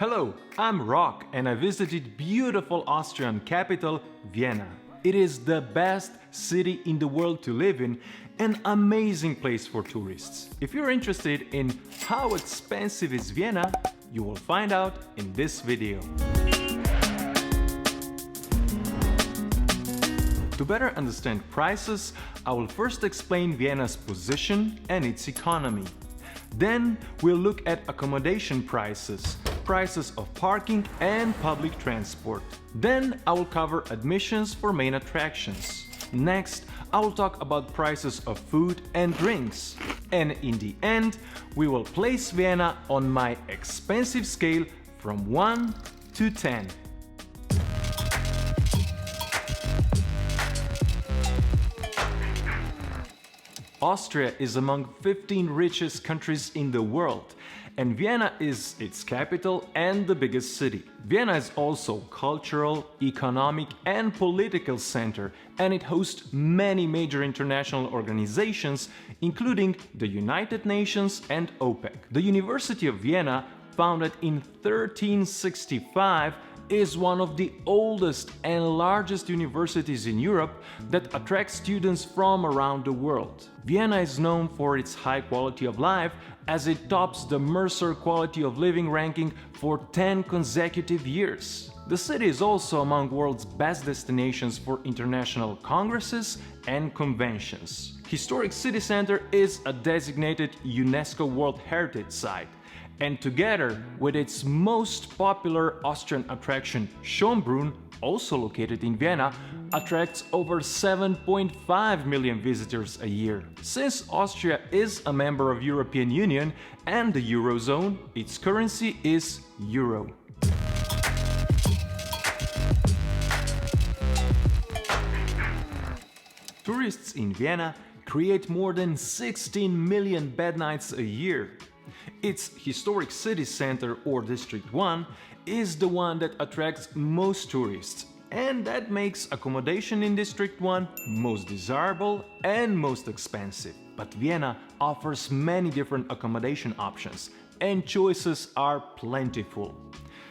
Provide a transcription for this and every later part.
Hello, I'm Rock and I visited beautiful Austrian capital Vienna. It is the best city in the world to live in, an amazing place for tourists. If you're interested in how expensive is Vienna, you will find out in this video. To better understand prices, I will first explain Vienna's position and its economy. Then we'll look at accommodation prices, prices of parking and public transport. Then I will cover admissions for main attractions. Next, I will talk about prices of food and drinks. And in the end, we will place Vienna on my expensive scale from 1 to 10. Austria is among 15 richest countries in the world, and Vienna is its capital and the biggest city. Vienna is also cultural, economic and political center, and it hosts many major international organizations, including the United Nations and OPEC. The University of Vienna, founded in 1365, is one of the oldest and largest universities in Europe that attracts students from around the world. Vienna is known for its high quality of life, as it tops the Mercer Quality of Living ranking for 10 consecutive years. The city is also among world's best destinations for international congresses and conventions. Historic City Center is a designated UNESCO World Heritage Site, and together with its most popular Austrian attraction, Schönbrunn, also located in Vienna, attracts over 7.5 million visitors a year. Since Austria is a member of European Union and the Eurozone, its currency is Euro. Tourists in Vienna create more than 16 million bed nights a year. Its historic city center, or District 1, is the one that attracts most tourists, and that makes accommodation in District 1 most desirable and most expensive. But Vienna offers many different accommodation options, and choices are plentiful.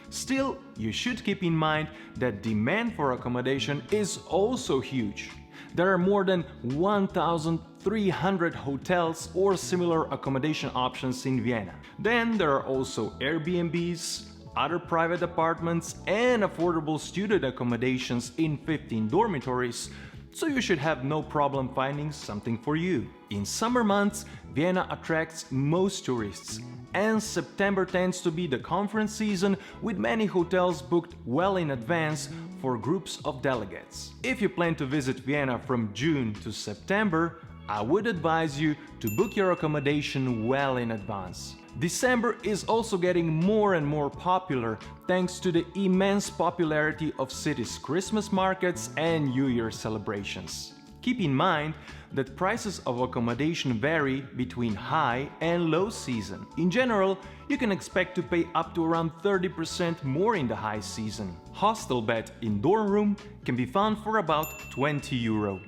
Still, you should keep in mind that demand for accommodation is also huge. There are more than 1,300 hotels or similar accommodation options in Vienna. Then there are also Airbnbs, other private apartments and affordable student accommodations in 15 dormitories, so you should have no problem finding something for you. In summer months, Vienna attracts most tourists, and September tends to be the conference season, with many hotels booked well in advance for groups of delegates. If you plan to visit Vienna from June to September, I would advise you to book your accommodation well in advance. December is also getting more and more popular thanks to the immense popularity of cities' Christmas markets and New Year celebrations. Keep in mind that prices of accommodation vary between high and low season. In general, you can expect to pay up to around 30% more in the high season. Hostel bed in dorm room can be found for about 20 euro.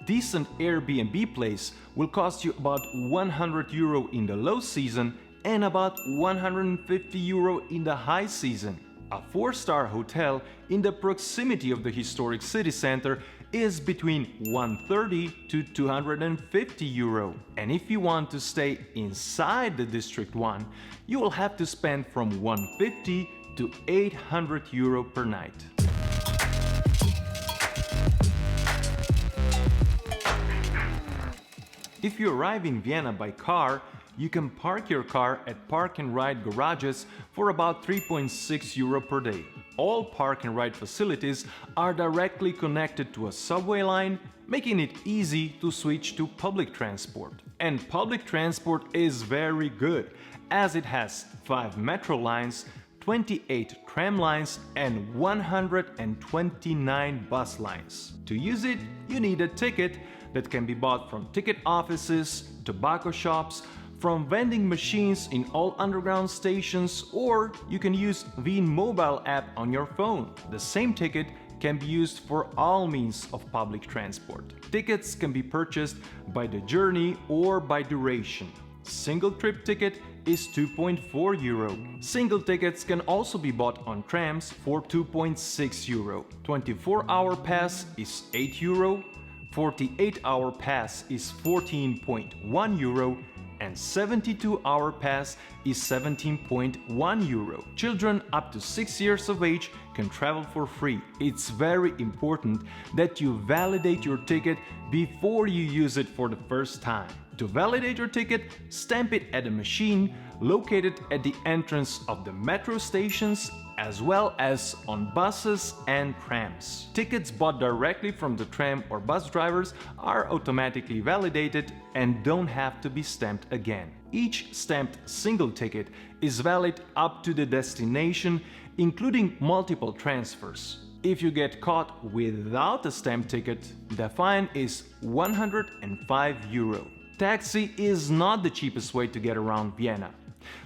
Decent Airbnb place will cost you about 100 euro in the low season and about 150 euro in the high season. A 4-star hotel in the proximity of the historic city center is between 130 to 250 euro. And if you want to stay inside the District 1, you will have to spend from 150 to 800 euro per night. If you arrive in Vienna by car, you can park your car at park and ride garages for about 3.6 euro per day. All park and ride facilities are directly connected to a subway line, making it easy to switch to public transport. And public transport is very good, as it has 5 metro lines, 28 tram lines and 129 bus lines. To use it, you need a ticket that can be bought from ticket offices, tobacco shops, from vending machines in all underground stations, or you can use Wien mobile app on your phone. The same ticket can be used for all means of public transport. Tickets can be purchased by the journey or by duration. Single trip ticket is 2.4 euro. Single tickets can also be bought on trams for 2.6 euro. 24-hour pass is 8 euro, 48-hour pass is 14.1 euro, and 72-hour pass is 17.1 euro. Children up to 6 years of age can travel for free. It's very important that you validate your ticket before you use it for the first time. To validate your ticket, stamp it at a machine located at the entrance of the metro stations as well as on buses and trams. Tickets bought directly from the tram or bus drivers are automatically validated and don't have to be stamped again. Each stamped single ticket is valid up to the destination, including multiple transfers. If you get caught without a stamped ticket, the fine is 105 euro. Taxi is not the cheapest way to get around Vienna.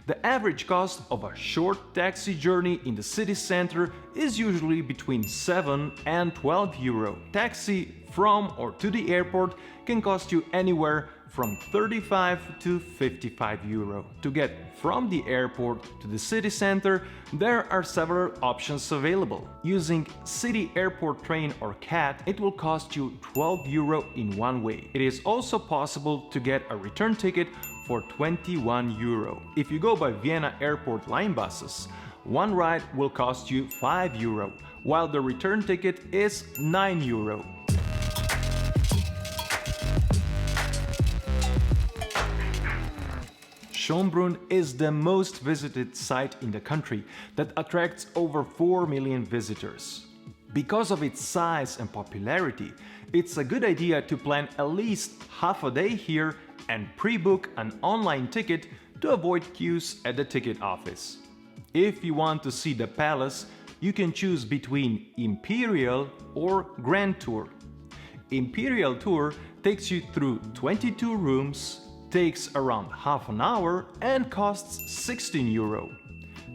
The average cost of a short taxi journey in the city center is usually between 7 and 12 euro. Taxi from or to the airport can cost you anywhere from 35 to 55 euro. To get from the airport to the city center, there are several options available. Using City Airport Train or CAT, it will cost you 12 euro in one way. It is also possible to get a return ticket for 21 euro. If you go by Vienna Airport line buses, one ride will cost you 5 euro, while the return ticket is 9 euro. Schönbrunn is the most visited site in the country that attracts over 4 million visitors. Because of its size and popularity, it's a good idea to plan at least half a day here and pre-book an online ticket to avoid queues at the ticket office. If you want to see the palace, you can choose between Imperial or Grand Tour. Imperial Tour takes you through 22 rooms, takes around half an hour and costs 16 euro.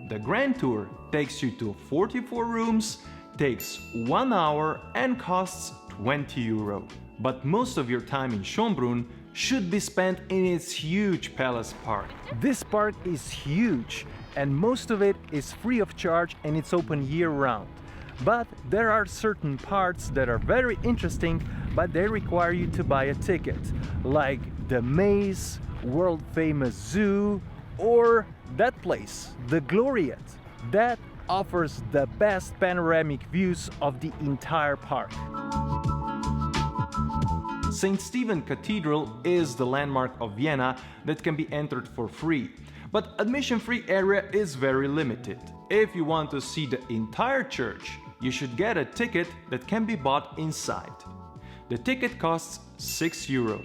The Grand Tour takes you to 44 rooms, takes 1 hour and costs 20 euro. But most of your time in Schönbrunn should be spent in its huge palace park. This park is huge and most of it is free of charge and it's open year-round. But there are certain parts that are very interesting, but they require you to buy a ticket, like the maze, world-famous zoo, or that place, the Gloriette, that offers the best panoramic views of the entire park. St. Stephen Cathedral is the landmark of Vienna that can be entered for free, but admission-free area is very limited. If you want to see the entire church, you should get a ticket that can be bought inside. The ticket costs 6 euro.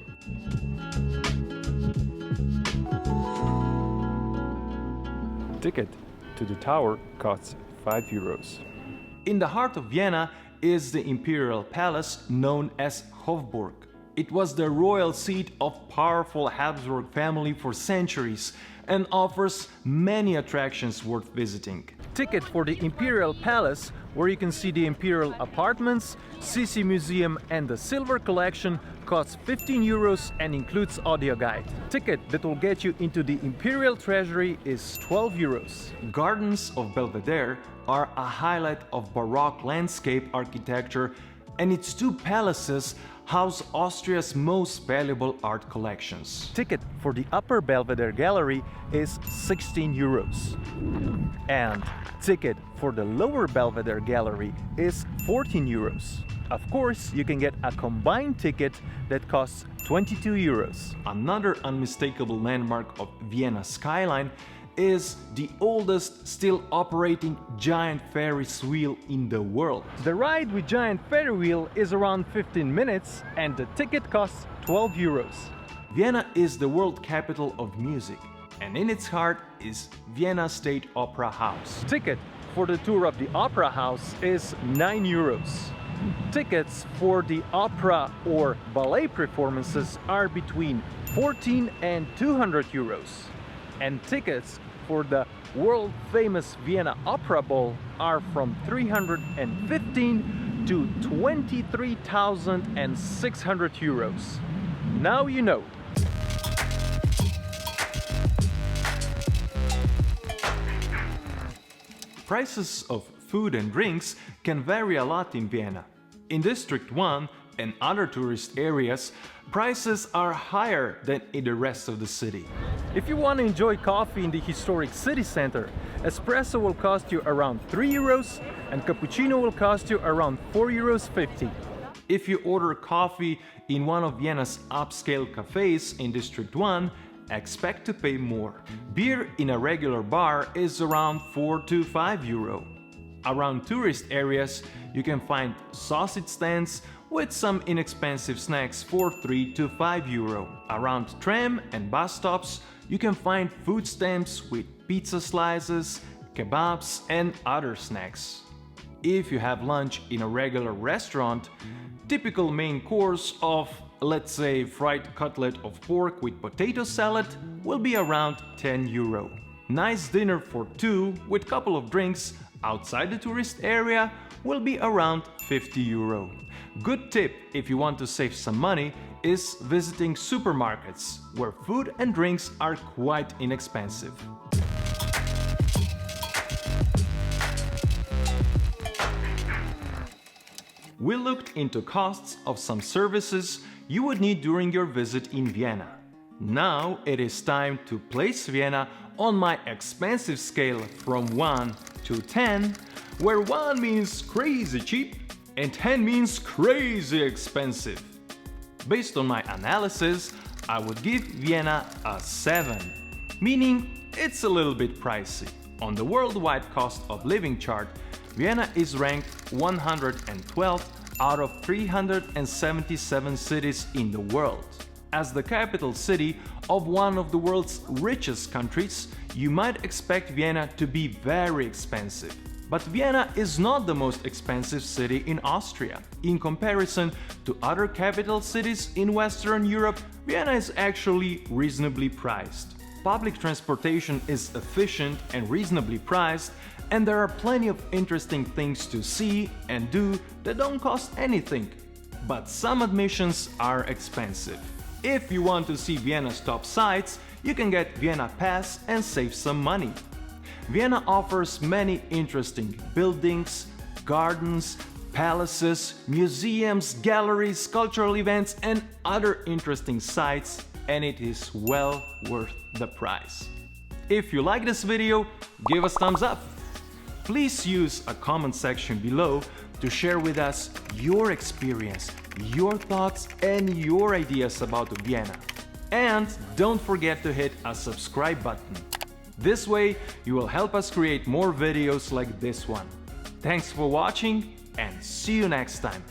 Ticket to the tower costs 5 euros. In the heart of Vienna is the Imperial Palace known as Hofburg. It was the royal seat of powerful Habsburg family for centuries and offers many attractions worth visiting. Ticket for the Imperial Palace, where you can see the Imperial Apartments, Sisi Museum and the Silver Collection, costs 15 euros and includes audio guide. Ticket that will get you into the Imperial Treasury is 12 euros. Gardens of Belvedere are a highlight of Baroque landscape architecture, and its two palaces house Austria's most valuable art collections. Ticket for the Upper Belvedere Gallery is 16 euros. And ticket for the Lower Belvedere Gallery is 14 euros. Of course, you can get a combined ticket that costs 22 euros. Another unmistakable landmark of Vienna skyline is the oldest still operating giant Ferris wheel in the world. The ride with giant Ferris wheel is around 15 minutes and the ticket costs 12 euros. Vienna is the world capital of music, and in its heart is Vienna State Opera House. Ticket for the tour of the Opera House is 9 euros. Tickets for the opera or ballet performances are between 14 and 200 euros. And tickets for the world-famous Vienna Opera Ball are from 315 to 23,600 euros. Now you know. Prices of food and drinks can vary a lot in Vienna. In District 1 and other tourist areas, prices are higher than in the rest of the city. If you want to enjoy coffee in the historic city center, espresso will cost you around 3 euros and cappuccino will cost you around 4.50 euros. If you order coffee in one of Vienna's upscale cafes in District 1, expect to pay more. Beer in a regular bar is around 4 to 5 euro. Around tourist areas, you can find sausage stands with some inexpensive snacks for 3 to 5 euro. Around tram and bus stops, you can find food stands with pizza slices, kebabs and other snacks. If you have lunch in a regular restaurant, typical main course of, let's say, fried cutlet of pork with potato salad will be around 10 euro. Nice dinner for two with couple of drinks outside the tourist area will be around 50 euro. Good tip if you want to save some money is visiting supermarkets, where food and drinks are quite inexpensive. We looked into costs of some services you would need during your visit in Vienna. Now it is time to place Vienna on my expensive scale from 1 to 10, where 1 means crazy cheap and 10 means crazy expensive. Based on my analysis, I would give Vienna a 7, meaning it's a little bit pricey. On the worldwide cost of living chart, Vienna is ranked 112th out of 377 cities in the world. As the capital city of one of the world's richest countries, you might expect Vienna to be very expensive. But Vienna is not the most expensive city in Austria. In comparison to other capital cities in Western Europe, Vienna is actually reasonably priced. Public transportation is efficient and reasonably priced, and there are plenty of interesting things to see and do that don't cost anything. But some admissions are expensive. If you want to see Vienna's top sights, you can get Vienna Pass and save some money. Vienna offers many interesting buildings, gardens, palaces, museums, galleries, cultural events and other interesting sites, and it is well worth the price. If you like this video, give us thumbs up. Please use a comment section below to share with us your experience, your thoughts and your ideas about Vienna. And don't forget to hit a subscribe button. This way you will help us create more videos like this one. Thanks for watching and see you next time.